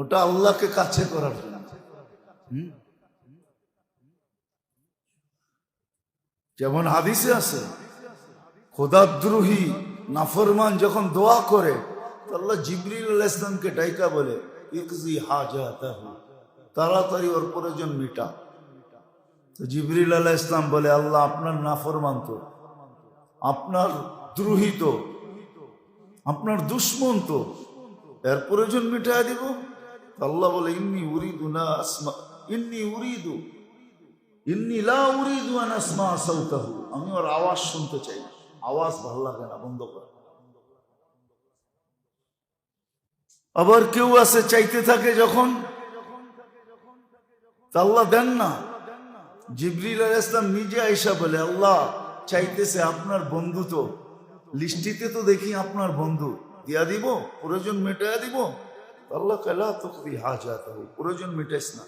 ওটা আল্লাহকে কাছে করার জন্য। যেমন হাদিসে আছে, খোদাদ্রোহী নাফরমান যখন দোয়া করে তো আল্লাহ জিবরিল আলাইহিস সালামকে ডাইকা বলে, ইকজি হাজাতাহু, তাড়াতাড়ি ওর প্রয়োজন মিটা। তো জিবরিল আলাইহিস সালাম বলে, আল্লাহ আপনার নাফরমান তো, আপনার দ্রোহী তো, আপনার দুশ্মন তো, এর প্রয়োজন মিটায় দিব? আল্লাহ বলে, ইন্নী লা উরিদু আন আসমা সাওতাহু, আমি ওর আওয়াজ শুনতে চাই না, আওয়াজ ভালো লাগে না, বন্ধ কর। আবার কেউ আছে চাইতে থাকে যখন, আল্লাহ দেন না। জিবরিল আলাইহিস সালাম নিজে আয়েশা বলে, আল্লাহ চাইতেছে আপনার বন্ধু, তো লিস্টিতে তো দেখি আপনার বন্ধু, দিয়া দিব, প্রয়োজন মেটায়া দিব? আল্লাহ কালা তুকদি হাজাতাহু, প্রয়োজন মেটাইস না।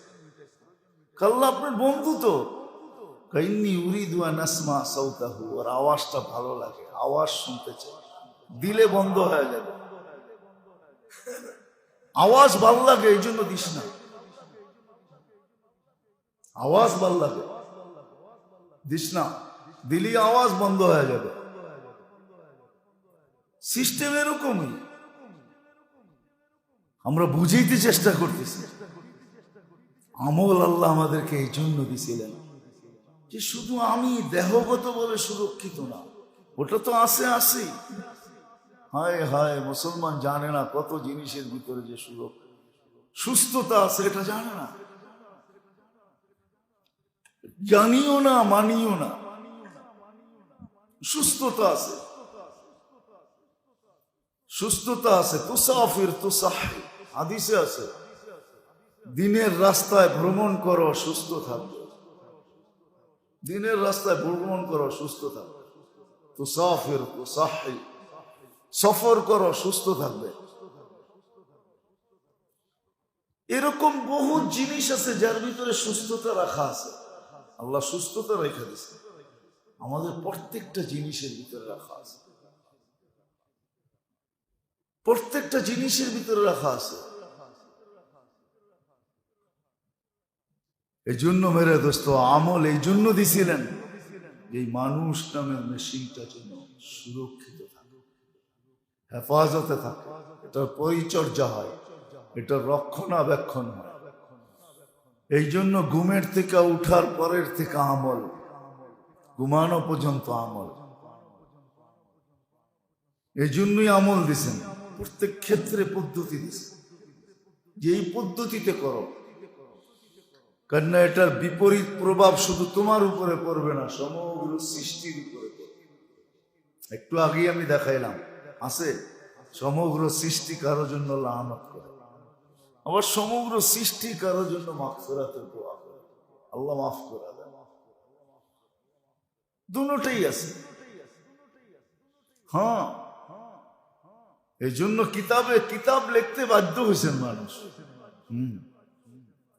আল্লাহ আপনার বন্ধু তো, ইন্নী উরিদু আন আসমা সাওতাহু, ওর আওয়াজটা ভালো লাগে, আওয়াজ শুনতে চাই, দিলে বন্ধ হয়ে যাবে। আওয়াজ ভালো লাগে এই জন্য দিস না, আওয়াজ ভালো লাগে দিস না, দিলি আওয়াজ বন্ধ হয়ে যাবে। সিস্টেম এরকমই, আমরা বুঝাইতে চেষ্টা করতেছি। আমল আল্লাহ আমাদেরকে এই জন্য দিছিলেন যে শুধু আমি দেহগত বলে সুরক্ষিত না, ওটা তো আছে আছে। হায় হায়, মুসলমান জানে না কত জিনিসের ভিতরে যে সুস্থতা আছে, এটা জানে না, জানিও না, মানিও না। সুস্থতা আছে, সুস্থতা আছে। তুসাফির তুসাহি, হাদিসে আছে, দিনের রাস্তায় ভ্রমণ করো, সুস্থ থাকবে। দিনের রাস্তায় ভ্রমণ করো, সুস্থ থাকবে। তুসাফির তুসাহি, সফর করো, সুস্থ থাকবে। এরকম বহু জিনিস আছে যার ভিতরে সুস্থতা রাখা আছে। আল্লাহ সুস্থতা রেখে দিয়েছে, আমাদের প্রত্যেকটা জিনিসের ভিতরে রাখা আছে, প্রত্যেকটা জিনিসের ভিতরে রাখা আছে। এই জন্য মেরে দোস্ত, আমল এই জন্য দিছিলেন, এই মানুষ নামের মেশিনটা যেন সুরক্ষিত থাকে, হেফাজতে থাকে, এটার পরিচর্যা হয়, এটার রক্ষণাবেক্ষণ হয়। এই জন্য ঘুমের থেকে উঠার পরের থেকে আমল, ঘুমানো পর্যন্ত আমল। এই জন্যই আমল দিছেন, প্রত্যেক ক্ষেত্রে পদ্ধতি দিছেন যে এই পদ্ধতিতে করো, কেননা এটার বিপরীত প্রভাব শুধু তোমার উপরে পড়বে না, সমগ্র সৃষ্টির উপরে পড়বে। একটু আগেই আমি দেখাইলাম, আছে সমগ্র সৃষ্টি কারোর জন্য লানত করে, আবার সমগ্র সৃষ্টি কারোর জন্য মাগফিরাতের দোয়া করে, আল্লাহ মাফ করে দেন। দুটোই আছে। হ্যাঁ, এই জন্য কিতাব লিখতে বাধ্য হয়েছেন মানুষ।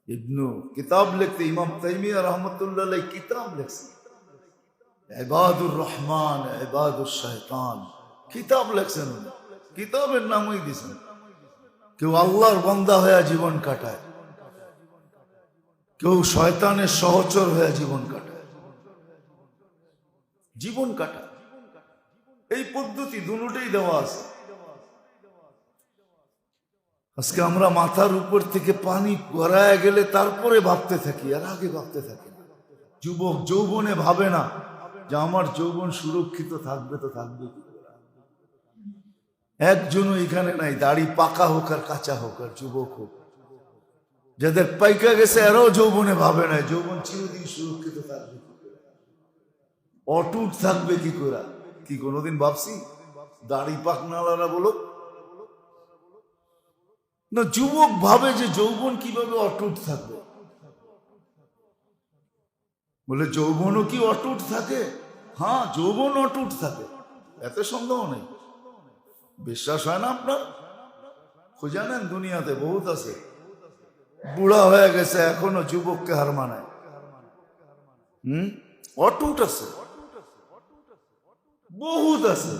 ইবনু কিতাব লিখতে, ইমাম তাইমিয়া রহমতুল্লাহ আলাইহি কিতাব লিখছেন, ইবাদুর রহমান ইবাদুর শয়তান, কিতাব লিখছেন। কিতাবের নামই দিয়েছেন। কেউ আল্লাহর বান্দা হয়ে জীবন কাটায়, কেউ শয়তানের সহচর হয়ে জীবন কাটায়, জীবন কাটায়। এই পদ্ধতি দুটোই দেওয়া আছে। আজকে আমরা মাথার উপর থেকে পানি গড়ায় গেলে তারপরে ভাবতে থাকি, আর আগে ভাবতে থাকি না। যুবক যৌবনে ভাবে না যে আমার যৌবন সুরক্ষিত থাকবে, তো থাকবে কি? একজনও এখানে নাই, দাড়ি পাকা হোক আর কাঁচা হোক আর যুবক হোক, যাদের পাইকা গেছে এরাও যৌবনে ভাবে না যৌবন চিরদিন সুরক্ষিত থাকবে, অটুট থাকবে কি করে। কি কোনোদিন ভাবছি দাড়ি পাকনালারা বলো না? যুবক ভাবে যে যৌবন কিভাবে অটুট থাকবে। বলে যৌবনও কি অটুট থাকে? হ্যাঁ, যৌবন অটুট থাকে, এতে সন্দেহ নেই। বিশ্বাস হয় না আপনার? জানেন দুনিয়াতে বহুত আছে, বুড়া হয়ে গেছে এখনো যুবককে হার মানায়। অটুট আছে, বহুত আছে।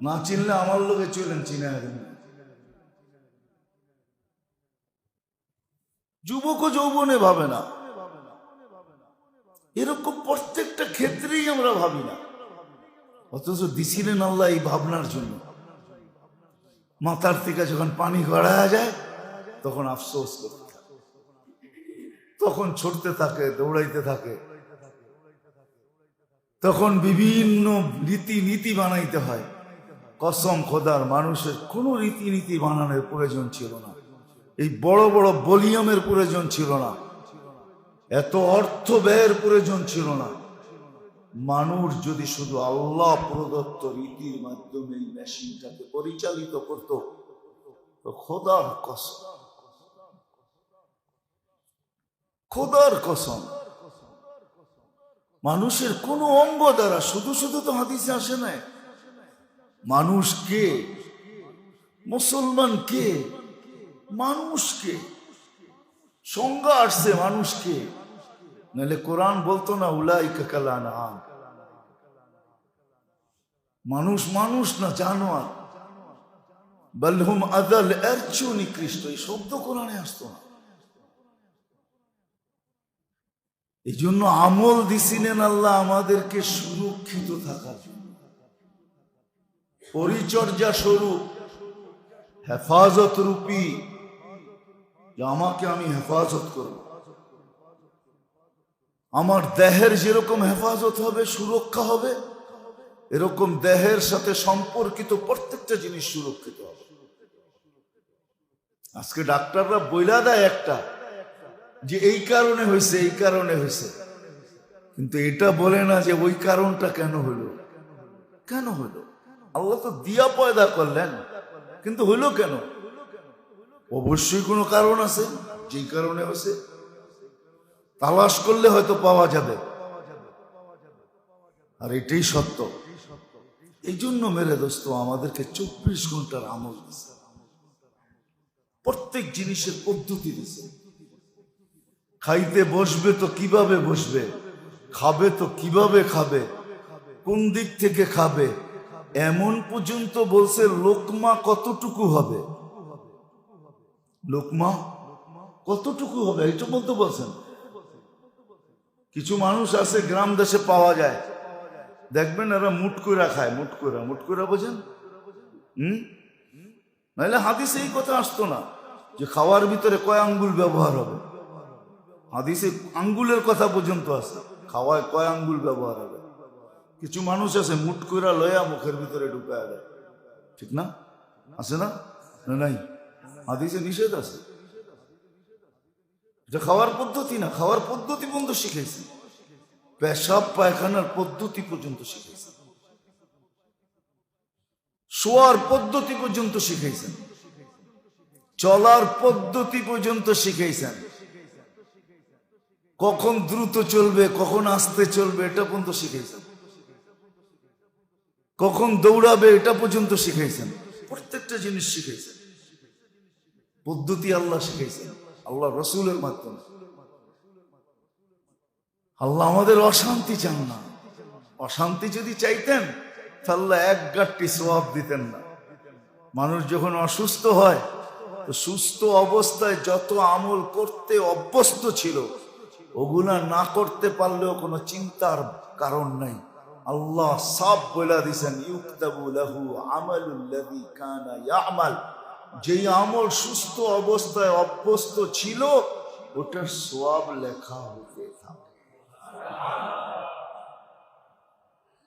না চিনলে আমার লোকে চলেন, চিনে যুবক ও যৌবনে ভাবে না। এরকম প্রত্যেকটা ক্ষেত্রেই আমরা ভাবি না, অথচ দিছিলেন আল্লাহ এই ভাবনার জন্য। মাথার থেকে যখন পানি গড়ায়া যায় তখন আফসোস করতে থাকে, তখন ছুটতে থাকে, দৌড়াইতে থাকে, তখন বিভিন্ন রীতিনীতি বানাইতে হয়। কসম খোদার, মানুষের কোনো রীতিনীতি বানানোর প্রয়োজন ছিল না, এই বড় বড় ভলিউমের প্রয়োজন ছিল না, এত অর্থ ব্যয়ের প্রয়োজন ছিল না। মানুষ যদি শুধু আল্লাহ প্রদত্ত রীতির মাধ্যমে এই মেশিনটাকে পরিচালিত করত, তো খোদার কসম, খোদার কসম, মানুষের কোন অঙ্গ দ্বারা, শুধু শুধু তো হাদিসে আসে না মানুষ কে, মুসলমান কে, মানুষকে সংজ্ঞা আসছে মানুষকে, নাহলে কোরআন বলতো না উলাইকা কাল আনআম, মানুষ মানুষ না জানোয়ার, বাল হুম আযাল, এর চেয়েও নিকৃষ্ট। এই শব্দ কোরআনে আসতো না। এই জন্য আমল দিছিলেন আল্লাহ আমাদেরকে সুরক্ষিত থাকার জন্য, পরিচর্যা স্বরূপ, হেফাজত রূপী, যে আমাকে আমি হেফাজত করব। আমার দেহের যেরকম হেফাজত হবে, সুরক্ষা হবে, এরকম দেহের সাথে সম্পর্কিত প্রত্যেকটা জিনিস সুরক্ষিত হবে। আজকে ডাক্তাররা বইলা দেয় একটা, যে এই কারণে হয়েছে, এই কারণে হয়েছে, কিন্তু এটা বলে না যে ওই কারণটা কেন হলো, কেন হলো। আল্লাহ তো দিয়া পয়দা করলেন, কিন্তু হইলো কেন? অবশ্যই কোনো কারণ আছে, যেই কারণে হয়েছে তালাশ করলে হয়তো পাওয়া যাবে, আর এটাই সত্য। এই জন্য মেরে দোস্ত, আমাদেরকে 24 ঘন্টার আমল দিছে, প্রত্যেক জিনিসের পদ্ধতি দিছে। খাইতে বসবে তো কিভাবে বসবে, খাবে তো কিভাবে খাবে, কোন দিক থেকে খাবে, এমন পর্যন্ত বলছে লোকমা কতটুকু হবে, লোকমা কতটুকু হবে, এটা বলতে বলছেন। কিছু মানুষ আছে গ্রাম দেশে পাওয়া যায়, দেখবেন এরা মুট কইরা খায়, মুট কইরা বোঝেন। নাহলে হাদিসে এই কথা আসতো না যে খাওয়ার ভিতরে কয় আঙ্গুল ব্যবহার হবে। হাদিসে আঙ্গুলের কথা পর্যন্ত আছে, খাওয়ায় কয় আঙ্গুল ব্যবহার হবে। কিছু মানুষ আছে মুট কইরা লয়া মুখের ভিতরে ঢুকায় দেয়, ঠিক না? আছে না? নাই, হাদিসে নিষেধ আছে। এটা খাওয়ার পদ্ধতি না, খাওয়ার পদ্ধতি পর্যন্ত শিখাইছে, পেশাব পায়খানার পদ্ধতি পর্যন্ত শিখাইছে, শোয়ার পদ্ধতি পর্যন্ত শিখাইছেন, চলার পদ্ধতি পর্যন্ত শিখাইছেন, কখন দ্রুত চলবে, কখন আস্তে চলবে এটা পর্যন্ত শিখাইছেন, কখন দৌড়াবে এটা পর্যন্ত শিখাইছেন। প্রত্যেকটা জিনিস শিখাইছেন, পদ্ধতি আল্লাহ শিখাইছেন আল্লাহ রসুলের মাধ্যমে। আল্লাহ আমাদের অশান্তি চান না। অশান্তি যদি চাইতেন তাহলে এক গাঁটটি সওয়াব দিতেন না। মানুষ যখন অসুস্থ হয়, তো সুস্থ অবস্থায় যত আমল করতে অভ্যস্ত ছিল, ওগুলা না করতে পারলেও কোনো চিন্তার কারণ নাই। আল্লাহ সব বলে দিয়েছেন, ইউকতাবু লাহু আমালুল্লাযী কানা ইয়ামাল, যেই আমল সুস্থ অবস্থায় অভ্যস্ত ছিল ওটার সওয়াব লেখা হতে থাকে।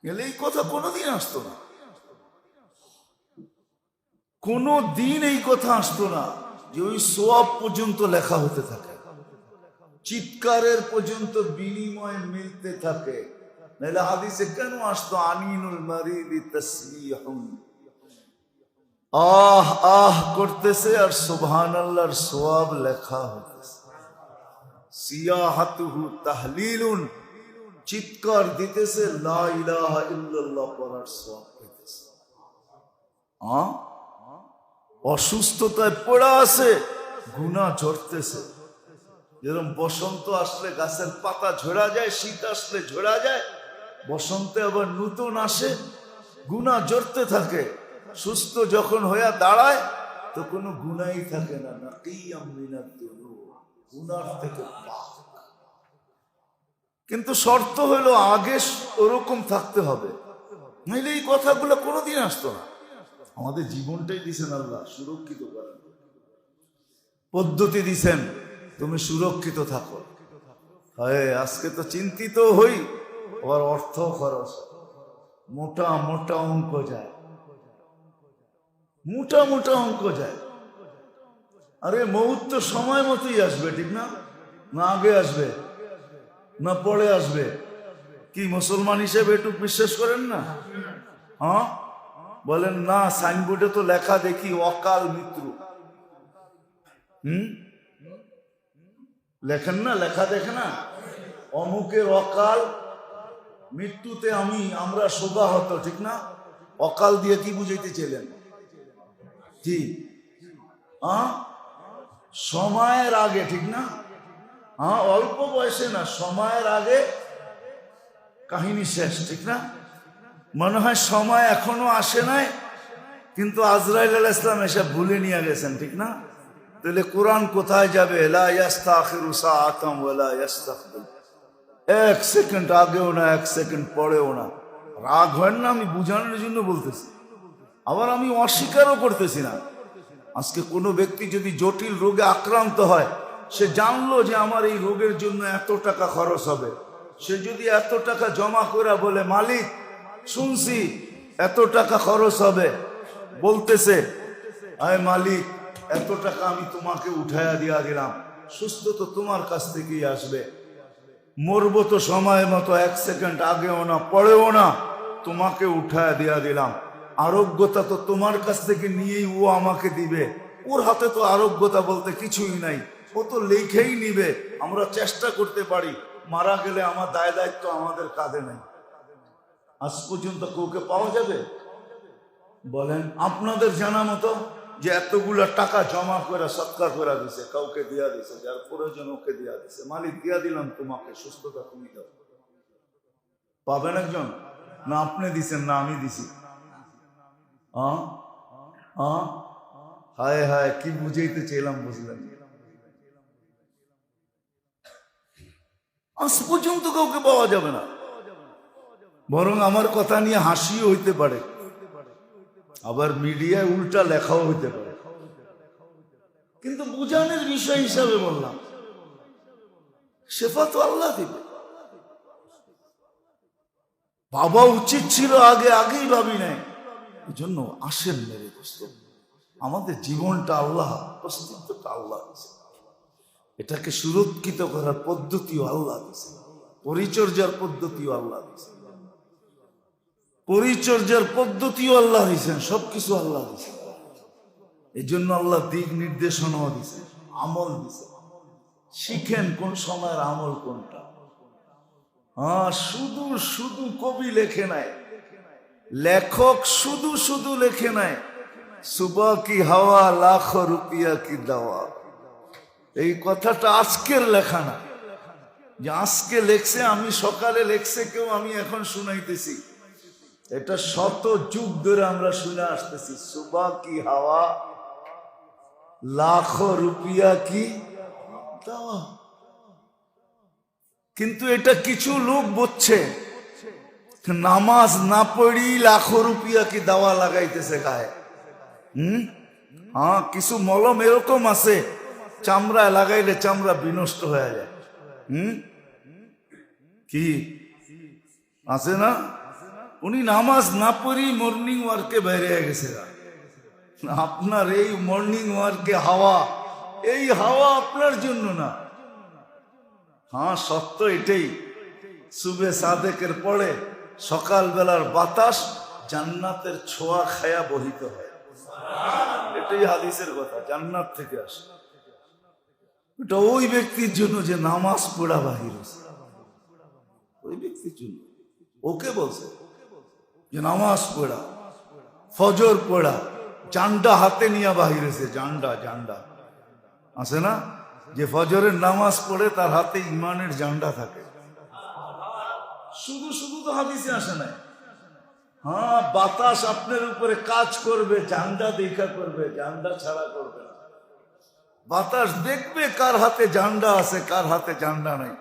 গেলে এই কথা কোনোদিন আসতো না, কোনোদিন এই কথা আসতো না যে ওই সওয়াব পর্যন্ত লেখা হতে থাকে, চিৎকারের পর্যন্ত বিনিময় মিলতে থাকে। নাহলে হাদিসে কেন আসতো আনিনুল মারিদি তাসবিহুন, আহ আহ করতেছে আর সুবহানাল্লাহর সওয়াব লেখা হতেছে। সিয়াহাতুহু তাহলিলুন, চিৎকার দিতেছে লা ইলাহা ইল্লাল্লাহ পড়ার সওয়াব পেতেছে। অসুস্থতায় পড়া আছে, গুনাহ ঝরতেছে। যেরকম বসন্ত আসলে গাছের পাতা ঝরা যায়, শীত আসলে ঝরা যায়, বসন্তে আবার নতুন আসে, গুনাহ ঝরতে থাকে। সুস্থ যখন হইয়া দাঁড়ায় তো কোনো গুনাহই থাকে না, নাকিয়াম মিনাদ দুনুব, গুনার থেকে পাক। কিন্তু শর্ত হলো আগে ওরকম থাকতে হবে, নইলে এই কথাগুলো কোনোদিন আসতো না। আমাদের জীবনটাই দিছেন আল্লাহ সুরক্ষিত করেন, পদ্ধতি দিছেন তুমি সুরক্ষিত থাকো। হ্যাঁ, আজকে তো চিন্তিত হই, আবার অর্থ খরচ, মোটা মোটা অঙ্ক যায়, মোটা মোটা অঙ্ক যায়। আরে মৌত তো সময় মতোই আসবে, ঠিক না? না আগে আসবে না পরে আসবে? কি মুসলমান হিসেবে একটু বিশ্বাস করেন না? হ্যাঁ বলেন না, সাইনবোর্ডে তো লেখা দেখি অকাল মৃত্যু। লেখেন না, লেখা দেখে না, অমুকের অকাল মৃত্যুতে আমরা শোভাহত, ঠিক না? অকাল দিয়ে কি বুঝাইতে ছিলেন? কি সময়ের আগে, ঠিক না? অল্প বয়সে না, সময়ের আগে কাহিনী শেষ, ঠিক না? মনে হয় সময় এখনো আসে নাই, কিন্তু আজরাইল আলাইহিস সালাম এসে ভুলে নিয়ে গেছেন, ঠিক না? তাহলে কোরআন কোথায় যাবে? লা ইস্তাখিরু সাআতাম ওয়া লা ইস্তাকবিল, এক সেকেন্ড আগেও না, এক সেকেন্ড পরেও না। রাগ হয় না, আমি বুঝানোর জন্য বলতেছি, আবার আমি অস্বীকারও করতেছি না। আজকে কোনো ব্যক্তি যদি জটিল রোগে আক্রান্ত হয়, সে জানলো যে আমার এই রোগের জন্য এত টাকা খরচ হবে, সে যদি এত টাকা জমা করে বলে মালিক শুনছি এত টাকা খরচ হবে, বলতেছে আয় মালিক এত টাকা আমি তোমাকে উঠাইয়া দিয়া দিলাম, সুস্থ তো তোমার কাছ থেকেই আসবে, মরবো তো সময় মতো, এক সেকেন্ড আগেও না পরেও না, তোমাকে উঠাইয়া দিয়া দিলাম, আরোগ্যতা তো তোমার কাছ থেকে নিয়েই ও আমাকে দিবে, ওর হাতে তো আরোগ্যতা বলতে কিছুই নাই, ও তো লেখেই নিবে, আমরা চেষ্টা করতে পারি, মারা গেলে আমার দায় দায়িত্ব আমাদের কাঁধে নেই। আজ পর্যন্ত কাউকে পাওয়া যাবে? বলেন আপনাদের জানা মতো যে এতগুলা টাকা জমা করে সৎকার করে দিছে, কাউকে দিয়া দিছে, যার প্রয়োজন ওকে দিয়া দিছে, মালিক দিয়া দিলাম তোমাকে, সুস্থতা তুমি দাও, পাবেন একজন? না আপনি দিছেন না আমি দিছি? হায় হায়, কি বুঝাইতে চাইলাম বুঝলেন? আজ পর্যন্ত কাউকে পাওয়া যাবে না, বরং আমার কথা নিয়ে হাসিও হইতে পারে, আবার মিডিয়ায় উল্টা লেখাও হইতে পারে, কিন্তু বুঝানোর বিষয় হিসাবে বললাম, শেফা তো আল্লাহ দিবে। ভাবা উচিত ছিল আগেই ভাবি নাই, এই জন্য আসেন মেরে দোস্ত, আমাদের জীবনটা আল্লাহ, অস্তিত্বটা আল্লাহ দিয়েছে, এটাকে সুরক্ষিত করার পদ্ধতিও আল্লাহ দিয়েছে, পরিচর্যার পদ্ধতিও আল্লাহ দিয়েছে, পরিচর্যার পদ্ধতিও আল্লাহ দিয়েছেন, সবকিছু আল্লাহ দিয়েছেন। এই জন্য আল্লাহ দিক নির্দেশনাও দিয়েছেন, আমল দিয়েছেন, শিখেন কোন সময়ের আমল কোনটা। শুধু শুধু কবি লেখে নাই, লেখক শুধু শুধু লেখে নাই, সুবহ কি হাওয়া লাখ রুপিয়া কি দাওয়া, এই কথাটা আজকের লেখা না, যে আজকে লেখছে, আমি সকালে লেখছে কেউ, আমি এখন শুনাইতেছি, এটা শত যুগ ধরে আমরা শুনে আসতেছি, সুবহ কি হাওয়া লাখ রুপিয়া কি দাওয়া। কিন্তু এটা কিছু লোক বুঝছে, নামাজ না পড়ি লাখো রুপিয়া কি দাওয়া লাগাইতেছে গায়ে। কিছু মলম এরকম আছে, চামড়ায় লাগাইলে চামড়া বিনষ্ট হয়ে যায়। কি আছে না? উনি নামাজ না পড়ি মর্নিং ওয়ার্কে বাইরে গেছে, আপনার এই মর্নিং ওয়ার্কে হাওয়া, এই হাওয়া আপনার জন্য না। সত্য এটাই, সুবে সাদেকের পরে সকালবেলার বাতাস জান্নাতের ছোঁয়া খায়া বহিত হয়, এটাই হাদিসের কথা, জান্নাত থেকে আসে। এটা ওই ব্যক্তির জন্য যে নামাজ পড়া বাহির হয়েছে, ওই ব্যক্তির জন্য, ওকে বলছে যে নামাজ পড়া, ফজর পড়া, জান্ডা হাতে নিয়ে বাহির হয়েছে, জান্ডা আছে না, যে ফজরের নামাজ পড়ে তার হাতে ইমানের জান্ডা থাকে। শুধু শুধু তো হাদিসে আসে নাই। বাতাস আপনার উপরে কাজ করবে, জান্ডা দেখা করবে, জান্ডা ছাড়া করবে না। বাতাস দেখবে কার হাতে ঝান্ডা আছে কার হাতে ঝান্ডা নাই।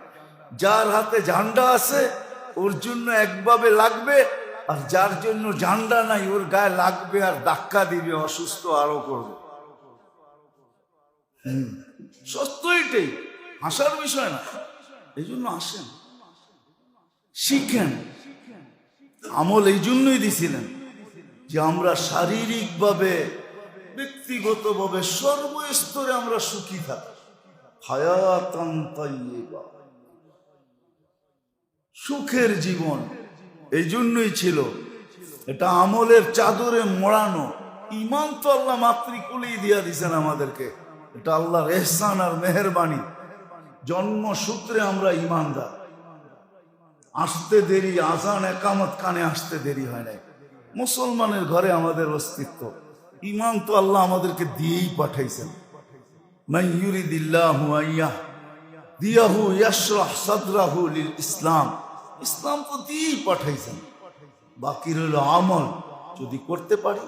যার হাতে ঝান্ডা আছে ওর জন্য একভাবে লাগবে, আর যার জন্য ঝান্ডা নাই ওর গায়ে লাগবে আর ধাক্কা দিবে, অসুস্থ আরো করবে। সত্য এটাই, হাসার বিষয় না। এই জন্য আসেন, শিখেন। আমল এই জন্যই দিছিলেন যে আমরা শারীরিকভাবে, ব্যক্তিগতভাবে, সর্বস্তরে আমরা সুখী থাকি। হায়াতান তাইয়্যিবা, সুখের জীবন। এই জন্যই ছিল এটা আমলের চাদরে মোড়ানো। ঈমান তো আল্লাহ মাতৃকুলেই দিয়া দিছেন আমাদেরকে, এটা আল্লাহর ইহসান আর মেহেরবানি। জন্মসূত্রে আমরা ঈমানদার। আসতে দেরি, আজান একামত কানে আসতে দেরি হয় নাই। মুসলমানের ঘরে আমাদের অস্তিত্ব, ঈমান তো আল্লাহ আমাদেরকে দিয়েই পাঠাইছেন। মান ইউরিদিল্লাহু আইয়াহদিয়াহু ইয়াশরাহ সাদরাহু লিল ইসলাম, ইসলাম তো দিয়েই পাঠাইছেন। বাকি রইল আমল, যদি করতে পারি